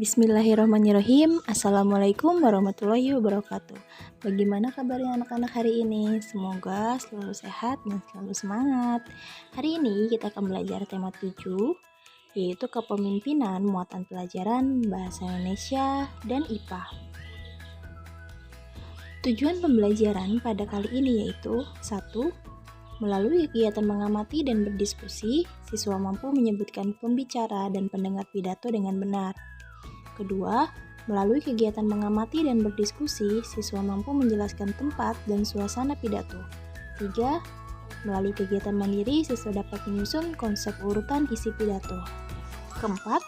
Bismillahirrahmanirrahim. Assalamualaikum warahmatullahi wabarakatuh. Bagaimana kabarnya anak-anak hari ini? Semoga selalu sehat dan selalu semangat. Hari ini kita akan belajar tema 7, yaitu kepemimpinan muatan pelajaran Bahasa Indonesia dan IPA. Tujuan pembelajaran pada kali ini yaitu 1. Melalui kegiatan mengamati dan berdiskusi, siswa mampu menyebutkan pembicara dan pendengar pidato dengan benar. Kedua, melalui kegiatan mengamati dan berdiskusi, siswa mampu menjelaskan tempat dan suasana pidato. 3. Melalui kegiatan mandiri, siswa dapat menyusun konsep urutan isi pidato. Keempat,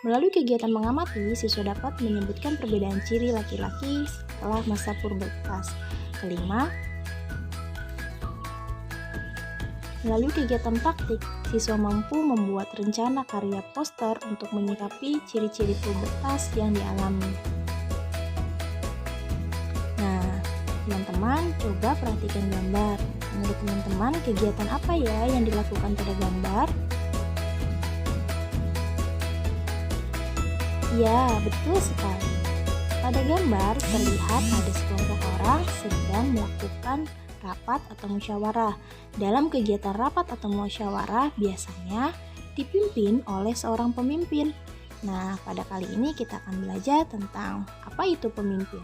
melalui kegiatan mengamati, siswa dapat menyebutkan perbedaan ciri laki-laki setelah masa pubertas. Kelima, melalui kegiatan praktik, siswa mampu membuat rencana karya poster untuk menyikapi ciri-ciri pubertas yang dialami. Nah, teman-teman coba perhatikan gambar. Menurut teman-teman, kegiatan apa ya yang dilakukan pada gambar? Ya, betul sekali. Pada gambar terlihat ada sekelompok orang sedang melakukan rapat atau musyawarah. Dalam kegiatan rapat atau musyawarah biasanya dipimpin oleh seorang pemimpin. Nah, pada kali ini kita akan belajar tentang apa itu pemimpin.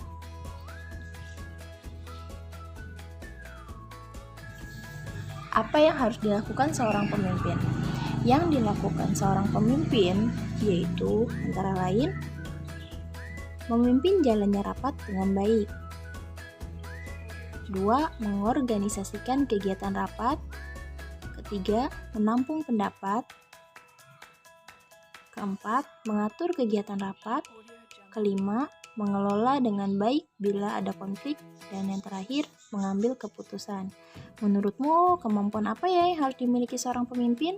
Apa yang harus dilakukan seorang pemimpin? Yang dilakukan seorang pemimpin yaitu antara lain memimpin jalannya rapat dengan baik. 2. Mengorganisasikan kegiatan rapat. Ketiga, menampung pendapat. Keempat, mengatur kegiatan rapat. Kelima, mengelola dengan baik bila ada konflik. Dan yang terakhir, mengambil keputusan. Menurutmu, kemampuan apa ya yang harus dimiliki seorang pemimpin?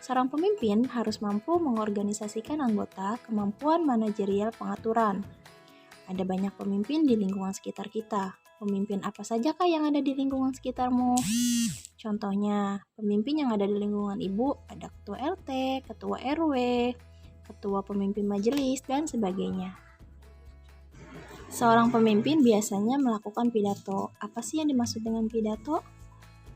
Seorang pemimpin harus mampu mengorganisasikan anggota, kemampuan manajerial pengaturan. Ada banyak pemimpin di lingkungan sekitar kita. Pemimpin apa saja kah yang ada di lingkungan sekitarmu? Contohnya, pemimpin yang ada di lingkungan ibu ada ketua LT, ketua RW, ketua pemimpin majelis, dan sebagainya. Seorang pemimpin biasanya melakukan pidato. Apa sih yang dimaksud dengan pidato?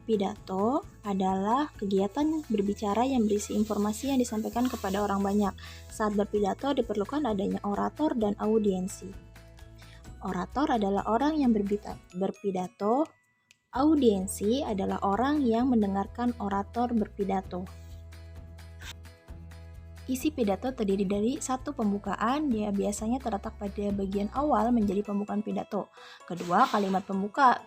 Pidato adalah kegiatan berbicara yang berisi informasi yang disampaikan kepada orang banyak. Saat berpidato diperlukan adanya orator dan audiensi. Orator adalah orang yang berpidato, audiensi adalah orang yang mendengarkan orator berpidato. Isi pidato terdiri dari satu pembukaan, dia biasanya terletak pada bagian awal menjadi pembukaan pidato. Kedua, kalimat pembuka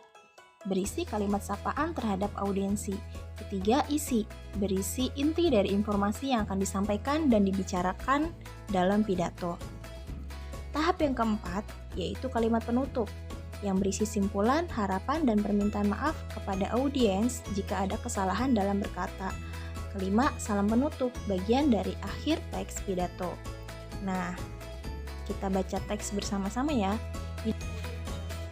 berisi kalimat sapaan terhadap audiensi. Ketiga, isi berisi inti dari informasi yang akan disampaikan dan dibicarakan dalam pidato. Tahap yang keempat, yaitu kalimat penutup, yang berisi simpulan, harapan, dan permintaan maaf kepada audiens jika ada kesalahan dalam berkata. Kelima, salam penutup, bagian dari akhir teks pidato. Nah, kita baca teks bersama-sama ya.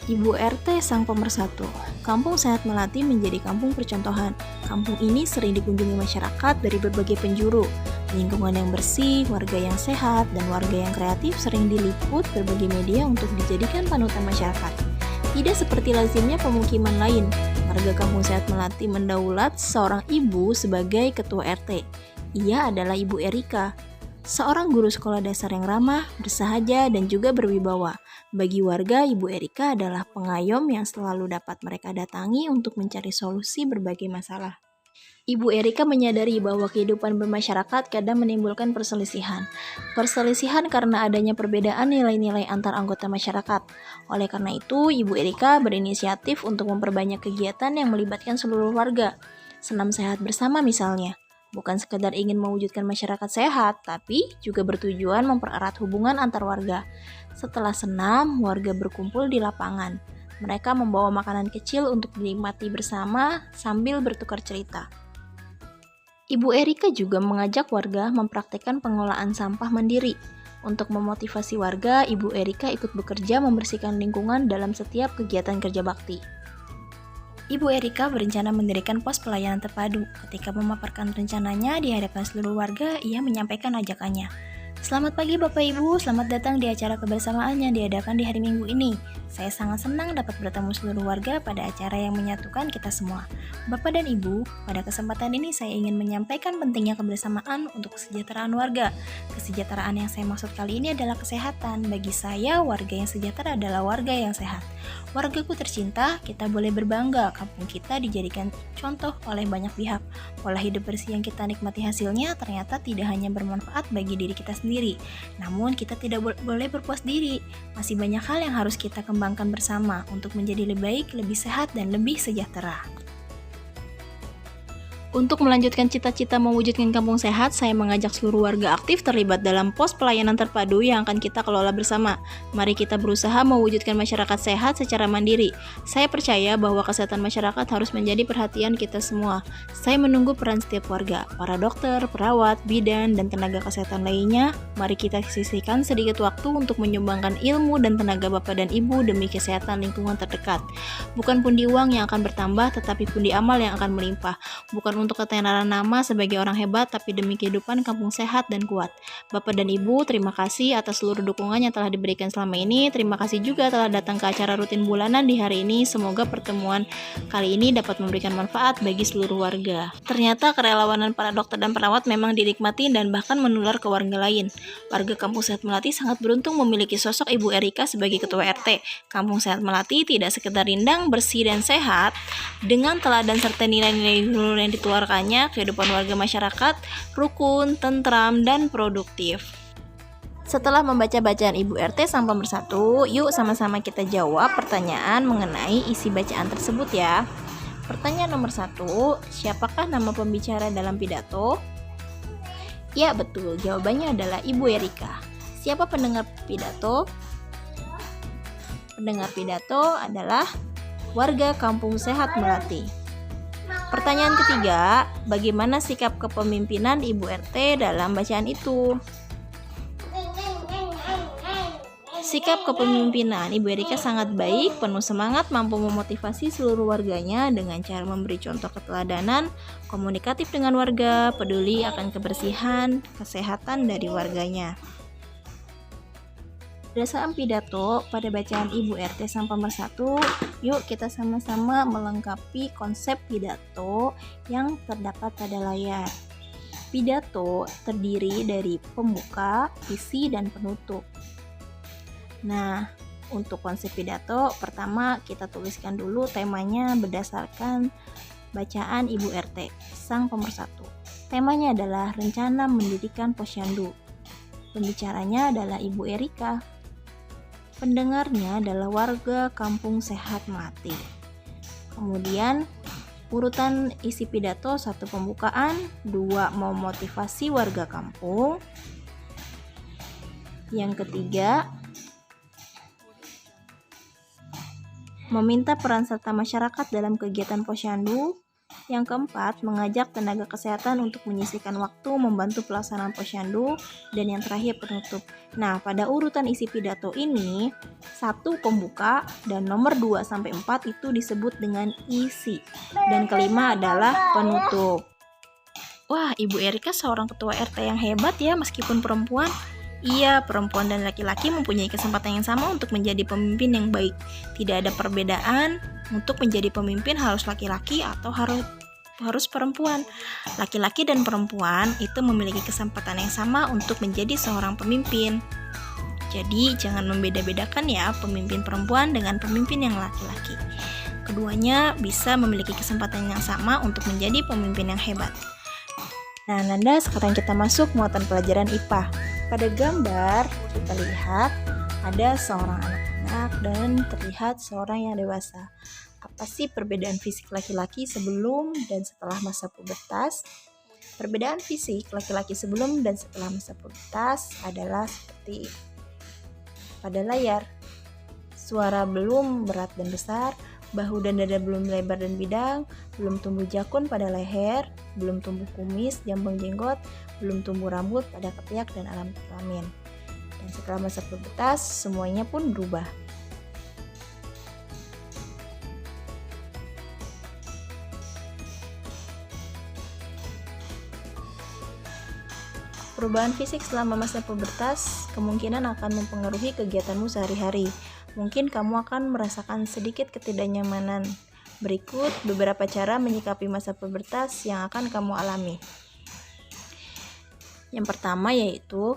Ibu RT sang pemersatu. Kampung Sehat Melati menjadi kampung percontohan. Kampung ini sering dikunjungi masyarakat dari berbagai penjuru. Lingkungan yang bersih, warga yang sehat, dan warga yang kreatif sering diliput berbagai media untuk dijadikan panutan masyarakat. Tidak seperti lazimnya pemukiman lain, warga Kampung Sehat Melati mendaulat seorang ibu sebagai ketua RT. Ia adalah Ibu Erika, seorang guru sekolah dasar yang ramah, bersahaja, dan juga berwibawa. Bagi warga, Ibu Erika adalah pengayom yang selalu dapat mereka datangi untuk mencari solusi berbagai masalah. Ibu Erika menyadari bahwa kehidupan bermasyarakat kadang menimbulkan perselisihan. Perselisihan karena adanya perbedaan nilai-nilai antar anggota masyarakat. Oleh karena itu, Ibu Erika berinisiatif untuk memperbanyak kegiatan yang melibatkan seluruh warga. Senam sehat bersama misalnya. Bukan sekedar ingin mewujudkan masyarakat sehat, tapi juga bertujuan mempererat hubungan antar warga. Setelah senam, warga berkumpul di lapangan. Mereka membawa makanan kecil untuk dinikmati bersama sambil bertukar cerita. Ibu Erika juga mengajak warga mempraktikkan pengolahan sampah mandiri. Untuk memotivasi warga, Ibu Erika ikut bekerja membersihkan lingkungan dalam setiap kegiatan kerja bakti. Ibu Erika berencana mendirikan pos pelayanan terpadu. Ketika memaparkan rencananya di hadapan seluruh warga, ia menyampaikan ajakannya. Selamat pagi Bapak Ibu, selamat datang di acara kebersamaan yang diadakan di hari Minggu ini. Saya sangat senang dapat bertemu seluruh warga pada acara yang menyatukan kita semua. Bapak dan Ibu, pada kesempatan ini saya ingin menyampaikan pentingnya kebersamaan untuk kesejahteraan warga. Kesejahteraan yang saya maksud kali ini adalah kesehatan. Bagi saya, warga yang sejahtera adalah warga yang sehat. Wargaku tercinta, kita boleh berbangga, kampung kita dijadikan contoh oleh banyak pihak. Pola hidup bersih yang kita nikmati hasilnya ternyata tidak hanya bermanfaat bagi diri kita sendiri, namun kita tidak boleh berpuas diri. Masih banyak hal yang harus kita kembangkan bersama untuk menjadi lebih baik, lebih sehat, dan lebih sejahtera. Untuk melanjutkan cita-cita mewujudkan kampung sehat, saya mengajak seluruh warga aktif terlibat dalam pos pelayanan terpadu yang akan kita kelola bersama. Mari kita berusaha mewujudkan masyarakat sehat secara mandiri. Saya percaya bahwa kesehatan masyarakat harus menjadi perhatian kita semua. Saya menunggu peran setiap warga, para dokter, perawat, bidan, dan tenaga kesehatan lainnya. Mari kita sisihkan sedikit waktu untuk menyumbangkan ilmu dan tenaga Bapak dan Ibu demi kesehatan lingkungan terdekat. Bukan pundi uang yang akan bertambah, tetapi pundi amal yang akan melimpah. Bukan untuk ketenaran nama sebagai orang hebat, tapi demi kehidupan kampung sehat dan kuat. Bapak dan Ibu, terima kasih atas seluruh dukungan yang telah diberikan selama ini. Terima kasih juga telah datang ke acara rutin bulanan di hari ini. Semoga pertemuan kali ini dapat memberikan manfaat bagi seluruh warga. Ternyata kerelawanan para dokter dan perawat memang dinikmati dan bahkan menular ke warga lain. Warga Kampung Sehat Melati sangat beruntung memiliki sosok Ibu Erika sebagai Ketua RT. Kampung Sehat Melati tidak sekedar rindang, bersih, dan sehat. Dengan teladan serta nilai-nilai luhur yang dikeluarkannya, kehidupan warga masyarakat rukun, tentram, dan produktif. Setelah membaca bacaan Ibu RT sang pemersatu, yuk sama-sama kita jawab pertanyaan mengenai isi bacaan tersebut ya. Pertanyaan nomor 1, siapakah nama pembicara dalam pidato? Ya betul, jawabannya adalah Ibu Erika. Siapa pendengar pidato? Pendengar pidato adalah warga Kampung Sehat Melati. Pertanyaan ketiga, bagaimana sikap kepemimpinan Ibu RT dalam bacaan itu? Sikap kepemimpinan Ibu Erika sangat baik, penuh semangat, mampu memotivasi seluruh warganya dengan cara memberi contoh keteladanan, komunikatif dengan warga, peduli akan kebersihan, kesehatan dari warganya. Berdasarkan pidato pada bacaan Ibu RT sang pemersatu, yuk kita sama-sama melengkapi konsep pidato yang terdapat pada layar. Pidato terdiri dari pembuka, isi, dan penutup. Nah, untuk konsep pidato, pertama kita tuliskan dulu temanya berdasarkan bacaan Ibu RT sang pemersatu. Temanya adalah rencana mendirikan posyandu. Pembicaranya adalah Ibu Erika. Pendengarnya adalah warga Kampung Sehat Melati. Kemudian urutan isi pidato, 1 pembukaan, 2 memotivasi warga kampung. Yang ketiga, meminta peran serta masyarakat dalam kegiatan posyandu. Yang keempat, mengajak tenaga kesehatan untuk menyisihkan waktu membantu pelaksanaan posyandu. Dan yang terakhir, penutup. Nah, pada urutan isi pidato ini, 1 pembuka dan nomor 2-4 itu disebut dengan isi. Dan kelima adalah penutup. Wah, Ibu Erika seorang ketua RT yang hebat ya meskipun perempuan. Iya, perempuan dan laki-laki mempunyai kesempatan yang sama untuk menjadi pemimpin yang baik. Tidak ada perbedaan untuk menjadi pemimpin harus laki-laki atau harus perempuan. Laki-laki dan perempuan itu memiliki kesempatan yang sama untuk menjadi seorang pemimpin. Jadi, jangan membeda-bedakan ya pemimpin perempuan dengan pemimpin yang laki-laki. Keduanya bisa memiliki kesempatan yang sama untuk menjadi pemimpin yang hebat. Nah, Nanda, sekarang kita masuk muatan pelajaran IPA. Pada gambar kita lihat ada seorang anak-anak dan terlihat seorang yang dewasa. Apa sih perbedaan fisik laki-laki sebelum dan setelah masa pubertas? Perbedaan fisik laki-laki sebelum dan setelah masa pubertas adalah seperti pada layar. Suara belum berat dan besar, bahu dan dada belum lebar dan bidang, belum tumbuh jakun pada leher, belum tumbuh kumis, jambang jenggot, belum tumbuh rambut pada ketiak dan alam kelamin. Dan setelah masa pubertas, semuanya pun berubah. Perubahan fisik selama masa pubertas kemungkinan akan mempengaruhi kegiatanmu sehari-hari. Mungkin kamu akan merasakan sedikit ketidaknyamanan. Berikut beberapa cara menyikapi masa pubertas yang akan kamu alami. Yang pertama yaitu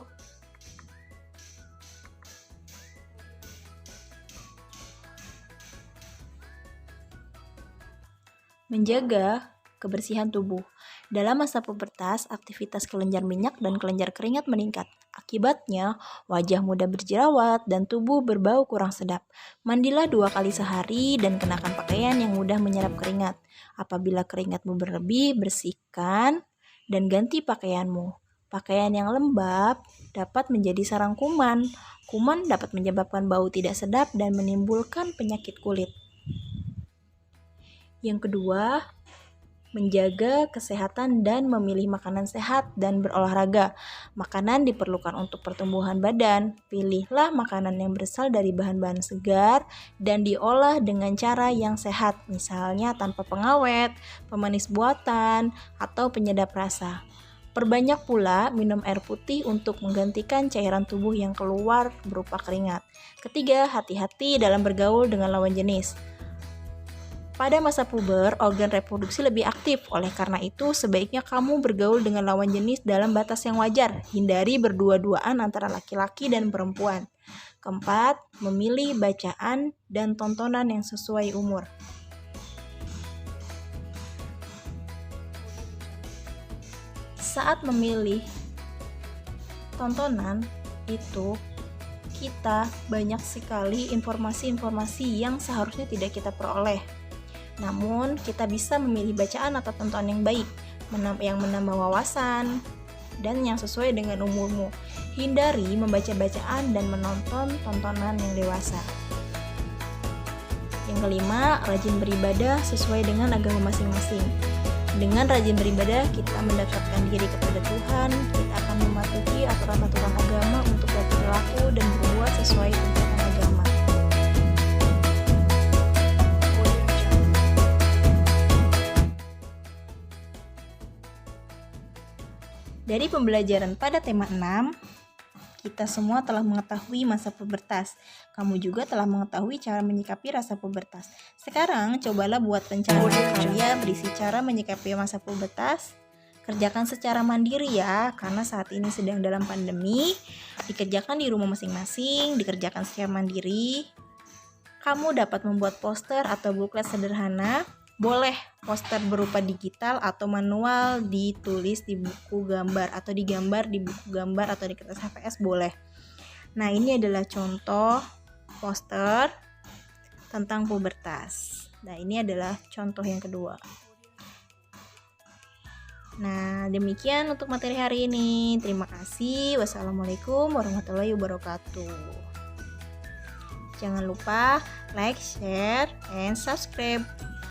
menjaga kebersihan tubuh. Dalam masa pubertas, aktivitas kelenjar minyak dan kelenjar keringat meningkat. Akibatnya, wajah mudah berjerawat dan tubuh berbau kurang sedap. Mandilah 2 kali sehari dan kenakan pakaian yang mudah menyerap keringat. Apabila keringatmu berlebih, bersihkan dan ganti pakaianmu. Pakaian yang lembab dapat menjadi sarang kuman. Kuman dapat menyebabkan bau tidak sedap dan menimbulkan penyakit kulit. Yang kedua, menjaga kesehatan dan memilih makanan sehat dan berolahraga. Makanan diperlukan untuk pertumbuhan badan. Pilihlah makanan yang berasal dari bahan-bahan segar dan diolah dengan cara yang sehat, misalnya tanpa pengawet, pemanis buatan, atau penyedap rasa. Perbanyak pula minum air putih untuk menggantikan cairan tubuh yang keluar berupa keringat. Ketiga, hati-hati dalam bergaul dengan lawan jenis. Pada masa puber, organ reproduksi lebih aktif. Oleh karena itu, sebaiknya kamu bergaul dengan lawan jenis dalam batas yang wajar. Hindari berdua-duaan antara laki-laki dan perempuan. Keempat, memilih bacaan dan tontonan yang sesuai umur. Saat memilih tontonan itu, kita banyak sekali informasi-informasi yang seharusnya tidak kita peroleh. Namun, kita bisa memilih bacaan atau tontonan yang baik, yang menambah wawasan, dan yang sesuai dengan umurmu. Hindari membaca bacaan dan menonton tontonan yang dewasa. Yang kelima, rajin beribadah sesuai dengan agama masing-masing. Dengan rajin beribadah, kita mendekatkan diri kepada Tuhan, kita akan mematuhi aturan-aturan agama untuk berperilaku dan berbuat sesuai tuntunan agama. Dari pembelajaran pada tema 6, kita semua telah mengetahui masa pubertas. Kamu juga telah mengetahui cara menyikapi rasa pubertas. Sekarang, cobalah buat rencana karya berisi cara menyikapi masa pubertas. Kerjakan secara mandiri ya, karena saat ini sedang dalam pandemi. Dikerjakan di rumah masing-masing, dikerjakan secara mandiri. Kamu dapat membuat poster atau booklet sederhana. Boleh poster berupa digital atau manual, ditulis di buku gambar atau digambar di buku gambar atau di kertas HVS boleh. Nah, ini adalah contoh poster tentang pubertas. Nah, ini adalah contoh yang kedua. Nah, demikian untuk materi hari ini. Terima kasih. Wassalamualaikum warahmatullahi wabarakatuh. Jangan lupa like, share, and subscribe.